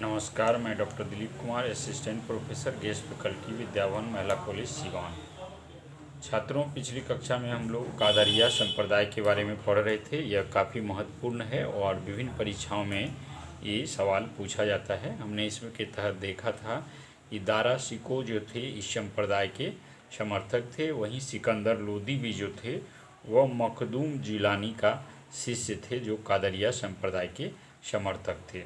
नमस्कार, मैं doctor Dilip Kumar, assistant professor guest faculty Vidyabhavan Mahila college Siwan. छात्रों, पिछली कक्षा में हम लोग कादरिया संप्रदाय के बारे में पढ़ रहे थे। यह काफ़ी महत्वपूर्ण है और विभिन्न परीक्षाओं में ये सवाल पूछा जाता है। हमने इसमें के तहत देखा था कि दारा शिकोह जो थे इस संप्रदाय के समर्थक थे, वहीं सिकंदर लोदी भी जो थे वह मखदूम जिलानी का शिष्य थे जो कादरिया संप्रदाय के समर्थक थे।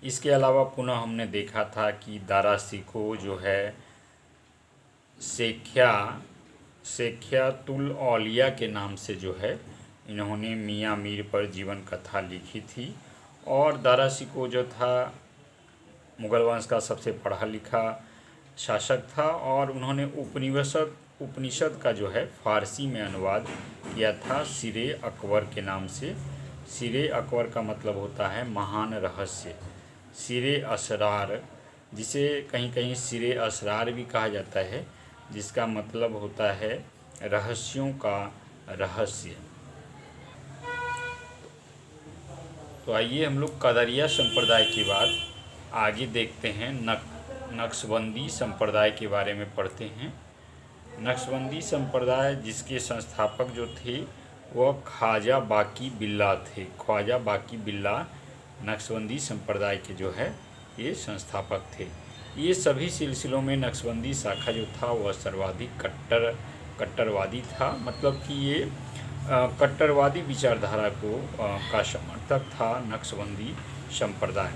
इसके अलावा पुनः हमने देखा था कि दारा शिकोह जो है शेख्यातुल औलिया के नाम से जो है इन्होंने मियाँ मीर पर जीवन कथा लिखी थी। और दारा शिकोह जो था मुगल वंश का सबसे पढ़ा लिखा शासक था और उन्होंने उपनिषद का जो है फारसी में अनुवाद किया था सिरे अकबर के नाम से। सिरे अकबर का मतलब होता है महान रहस्य, सिरे असरार, जिसे कहीं कहीं सिरे असरार भी कहा जाता है, जिसका मतलब होता है रहस्यों का रहस्य। तो आइए हम लोग कादरिया संप्रदाय के बाद आगे देखते हैं। नक्शबंदी संप्रदाय के बारे में पढ़ते हैं। नक्शबंदी संप्रदाय जिसके संस्थापक जो थे वह ख्वाजा बाकी बिल्ला थे। ख्वाजा बाकी बिल्ला नक्शबंदी संप्रदाय के जो है ये संस्थापक थे। ये सभी सिलसिलों में नक्शबंदी शाखा जो था वह सर्वाधिक कट्टरवादी था, मतलब कि ये कट्टरवादी विचारधारा का समर्थक था नक्शबंदी संप्रदाय।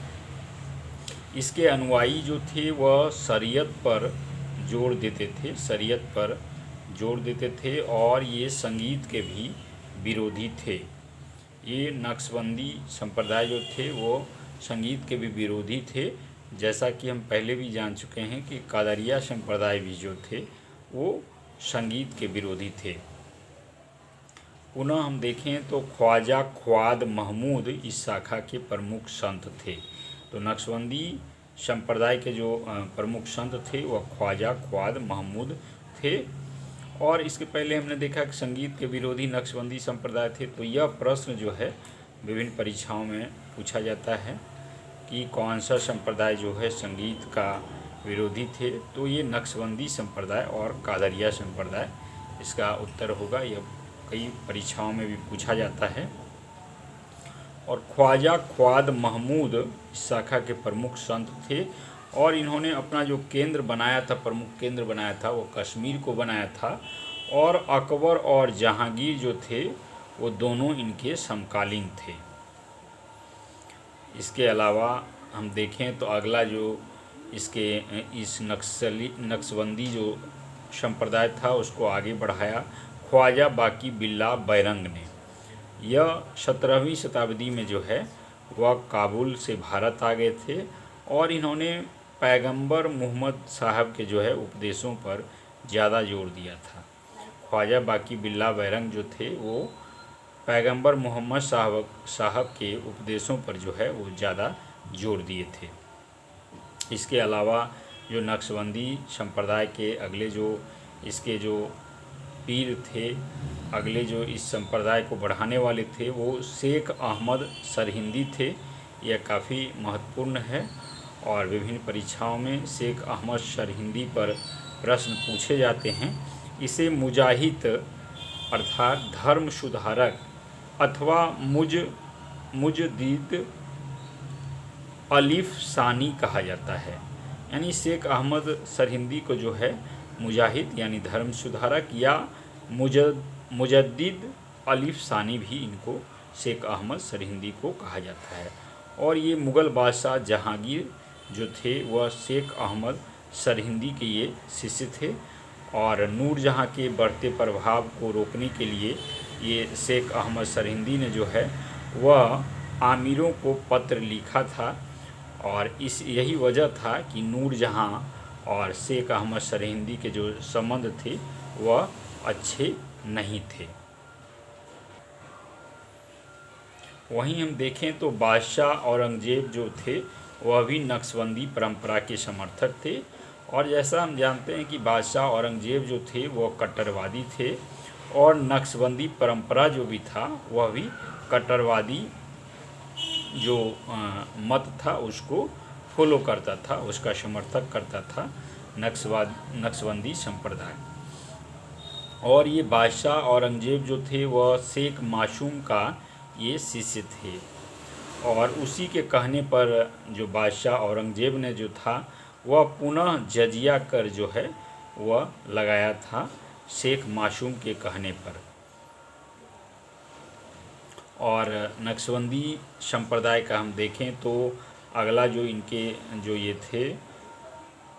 इसके अनुयायी जो थे वह शरीयत पर जोर देते थे और ये संगीत के भी विरोधी थे। ये नक्शबंदी संप्रदाय जो थे वो संगीत के भी विरोधी थे, जैसा कि हम पहले भी जान चुके हैं कि कादरिया संप्रदाय भी जो थे वो संगीत के विरोधी थे। पुनः हम देखें तो ख्वाजा ख्वाद महमूद इस शाखा के प्रमुख संत थे। तो नक्शबंदी संप्रदाय के जो प्रमुख संत थे वह ख्वाजा ख्वाद महमूद थे। और इसके पहले हमने देखा कि संगीत के विरोधी नक्शबंदी संप्रदाय थे। तो यह प्रश्न जो है विभिन्न परीक्षाओं में पूछा जाता है कि कौन सा संप्रदाय जो है संगीत का विरोधी थे। तो ये नक्शबंदी संप्रदाय और कादरिया संप्रदाय इसका उत्तर होगा। यह कई परीक्षाओं में भी पूछा जाता है। और ख्वाजा ख्वाद महमूद इस शाखा के प्रमुख संत थे और इन्होंने अपना जो केंद्र बनाया था, प्रमुख केंद्र बनाया था, वो कश्मीर को बनाया था। और अकबर और जहांगीर जो थे वो दोनों इनके समकालीन थे। इसके अलावा हम देखें तो अगला जो इस नक्शबंदी जो संप्रदाय था उसको आगे बढ़ाया ख्वाजा बाकी बिल्ला बैरंग ने। यह 17वीं शताब्दी में जो है वह काबुल से भारत आ गए थे और इन्होंने पैगंबर मोहम्मद साहब के जो है उपदेशों पर ज़्यादा जोर दिया था। ख्वाजा बाकी बिल्ला बैरंग जो थे वो पैगंबर मोहम्मद साहब के उपदेशों पर जो है वो ज़्यादा जोर दिए थे। इसके अलावा जो नक्शबंदी संप्रदाय के अगले जो इसके जो पीर थे, अगले जो इस संप्रदाय को बढ़ाने वाले थे वो शेख अहमद सरहिंदी थे। यह काफ़ी महत्वपूर्ण है और विभिन्न परीक्षाओं में शेख अहमद सरहिंदी पर प्रश्न पूछे जाते हैं। इसे मुजाहिद अर्थात धर्म सुधारक अथवा मुजद्दिद अलिफ सानी कहा जाता है। यानी शेख अहमद सरहिंदी को जो है मुजाहिद यानी धर्म सुधारक या मुजद्दिद अलिफ सानी भी इनको शेख अहमद सरहिंदी को कहा जाता है। और ये मुग़ल बादशाह जहांगीर जो थे वह शेख अहमद सरहिंदी के ये शिष्य थे और नूरजहाँ के बढ़ते प्रभाव को रोकने के लिए ये शेख अहमद सरहिंदी ने जो है वह आमिरों को पत्र लिखा था। और यही वजह था कि नूरजहाँ और शेख अहमद सरहिंदी के जो संबंध थे वह अच्छे नहीं थे। वहीं हम देखें तो बादशाह औरंगजेब जो थे वह भी नक्शबंदी परंपरा के समर्थक थे। और जैसा हम जानते हैं कि बादशाह औरंगजेब जो थे वह कट्टरवादी थे और नक्शबंदी परंपरा जो भी था वह भी कट्टरवादी जो मत था उसको फॉलो करता था, उसका समर्थक करता था नक्शबंदी संप्रदाय। और ये बादशाह औरंगजेब जो थे वह शेख मासूम का ये शिष्य थे, और उसी के कहने पर जो बादशाह औरंगजेब ने जो था वह पुनः जजिया कर जो है वह लगाया था शेख मासूम के कहने पर। और नक्शबंदी संप्रदाय का हम देखें तो अगला जो इनके जो ये थे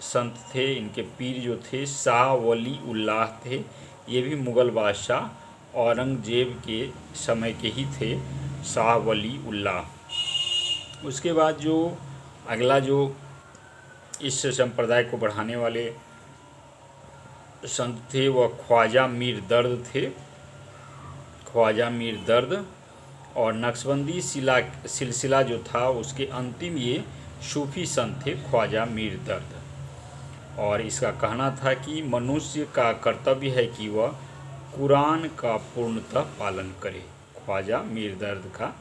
संत थे, इनके पीर जो थे शाह वली उल्लाह थे। ये भी मुग़ल बादशाह औरंगजेब के समय के ही थे, शाह वली उल्लाह। उसके बाद जो अगला जो इस संप्रदाय को बढ़ाने वाले संत थे वह ख्वाजा मीर दर्द थे, ख्वाजा मीर दर्द। और नक्शबंदी सिलसिला जो था उसके अंतिम ये सूफी संत थे ख्वाजा मीर दर्द। और इसका कहना था कि मनुष्य का कर्तव्य है कि वह कुरान का पूर्णतः पालन करे। ख्वाजा मीर दर्द का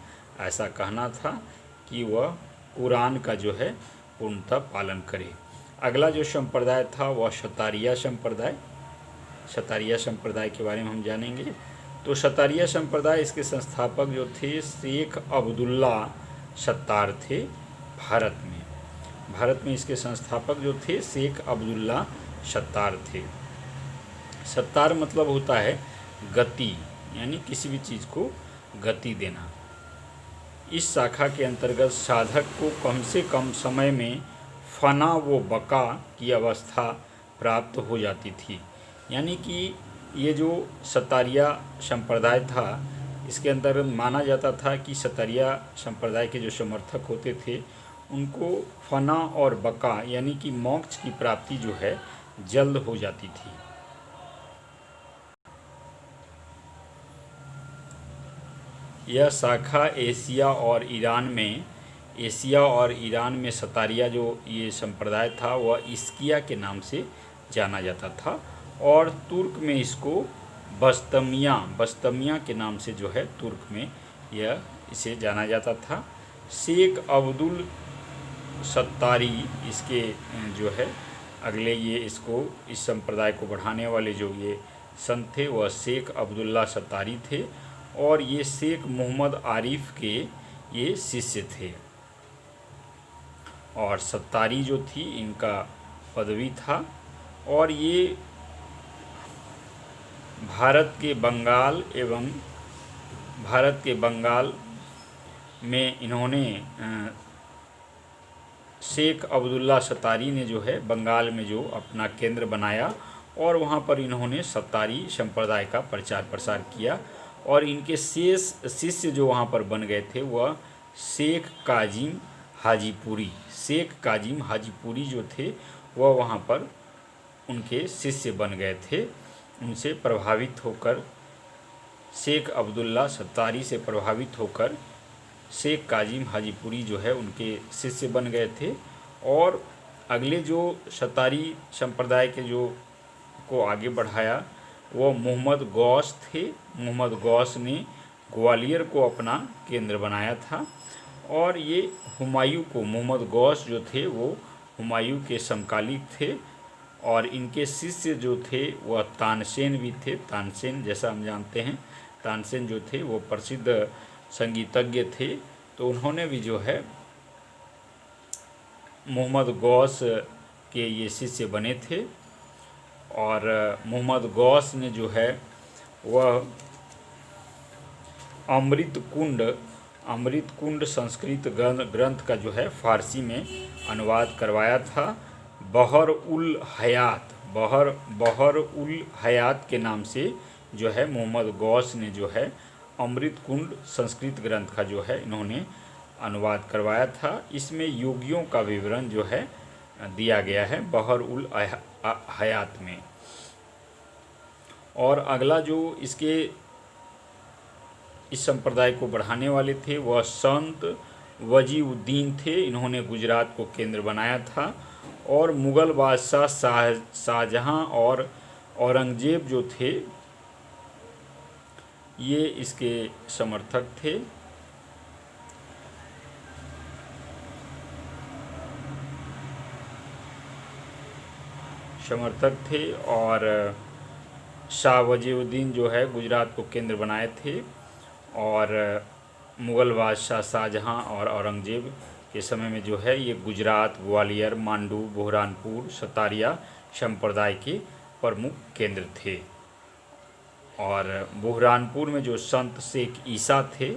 ऐसा कहना था कि वह कुरान का जो है पूर्णतः पालन करे। अगला जो संप्रदाय था वह शतारिया संप्रदाय। शतारिया संप्रदाय के बारे में हम जानेंगे। तो शतारिया संप्रदाय, इसके संस्थापक जो थे शेख अब्दुल्ला सत्तार थे भारत में इसके संस्थापक जो थे शेख अब्दुल्ला सत्तार थे। सत्तार मतलब होता है गति, यानी किसी भी चीज़ को गति देना। इस शाखा के अंतर्गत साधक को कम से कम समय में फना व बका की अवस्था प्राप्त हो जाती थी। यानी कि ये जो सतारिया संप्रदाय था इसके अंतर्गत माना जाता था कि सतारिया संप्रदाय के जो समर्थक होते थे उनको फना और बका यानी कि मोक्ष की प्राप्ति जो है जल्द हो जाती थी। यह शाखा एशिया और ईरान में सतारिया जो ये संप्रदाय था वह इस्किया के नाम से जाना जाता था, और तुर्क में इसको बस्तमिया के नाम से जो है तुर्क में यह इसे जाना जाता था। शेख अब्दुल सत्तारी इसके जो है अगले ये इसको इस संप्रदाय को बढ़ाने वाले जो ये संत थे वह शेख अब्दुल्ला सत्तारी थे, और ये शेख मोहम्मद आरिफ के ये शिष्य थे। और सत्तारी जो थी इनका पदवी था, और ये भारत के बंगाल में इन्होंने शेख अब्दुल्ला सत्तारी ने जो है बंगाल में जो अपना केंद्र बनाया, और वहाँ पर इन्होंने सत्तारी संप्रदाय का प्रचार प्रसार किया। और इनके शेष शिष्य जो वहाँ पर बन गए थे वह शेख काजिम हाजीपुरी जो थे वह वहाँ पर उनके शिष्य बन गए थे। उनसे प्रभावित होकर शेख अब्दुल्ला सत्तारी से प्रभावित होकर शेख काजिम हाजीपुरी जो है उनके शिष्य बन गए थे। और अगले जो सत्तारी संप्रदाय के जो को आगे बढ़ाया वो मोहम्मद गौस थे। मोहम्मद गौस ने ग्वालियर को अपना केंद्र बनाया था, और ये मोहम्मद गौस जो थे वो हुमायूं के समकालिक थे। और इनके शिष्य जो थे वह तानसेन भी थे। तानसेन जैसा हम जानते हैं, तानसेन जो थे वो प्रसिद्ध संगीतज्ञ थे, तो उन्होंने भी जो है मोहम्मद गौस के ये शिष्य बने थे। और मोहम्मद गौस ने जो है वह अमृत कुंड संस्कृत ग्रंथ का जो है फारसी में अनुवाद करवाया था। बहर उल हयात के नाम से जो है मोहम्मद गौस ने जो है अमृत कुंड संस्कृत ग्रंथ का जो है इन्होंने अनुवाद करवाया था। इसमें योगियों का विवरण जो है दिया गया है बहर उल हयात में। और अगला जो इस संप्रदाय को बढ़ाने वाले थे वह संत वजीउद्दीन थे। इन्होंने गुजरात को केंद्र बनाया था, और मुग़ल बादशाह शाहजहां और औरंगजेब जो थे ये इसके समर्थक थे। समर्थक थे और शाह वजीउद्दीन जो है गुजरात को केंद्र बनाए थे। और मुग़ल बादशाह शाहजहाँ और औरंगज़ेब के समय में जो है ये गुजरात, ग्वालियर, मांडू, बुरहानपुर, सतारिया संप्रदाय के प्रमुख केंद्र थे। और बुरहानपुर में जो संत शेख ईसा थे,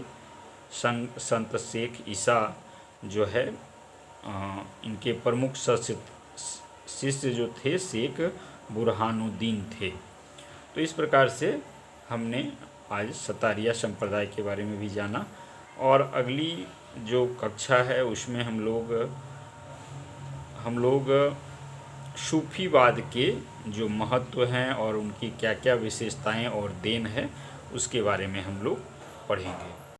संत शेख ईसा जो है इनके प्रमुख शिष्य जो थे शेख बुरहानुद्दीन थे। तो इस प्रकार से हमने आज सतारिया संप्रदाय के बारे में भी जाना। और अगली जो कक्षा है उसमें हम लोग सूफीवाद के जो महत्व हैं और उनकी क्या क्या विशेषताएं और देन है उसके बारे में हम लोग पढ़ेंगे।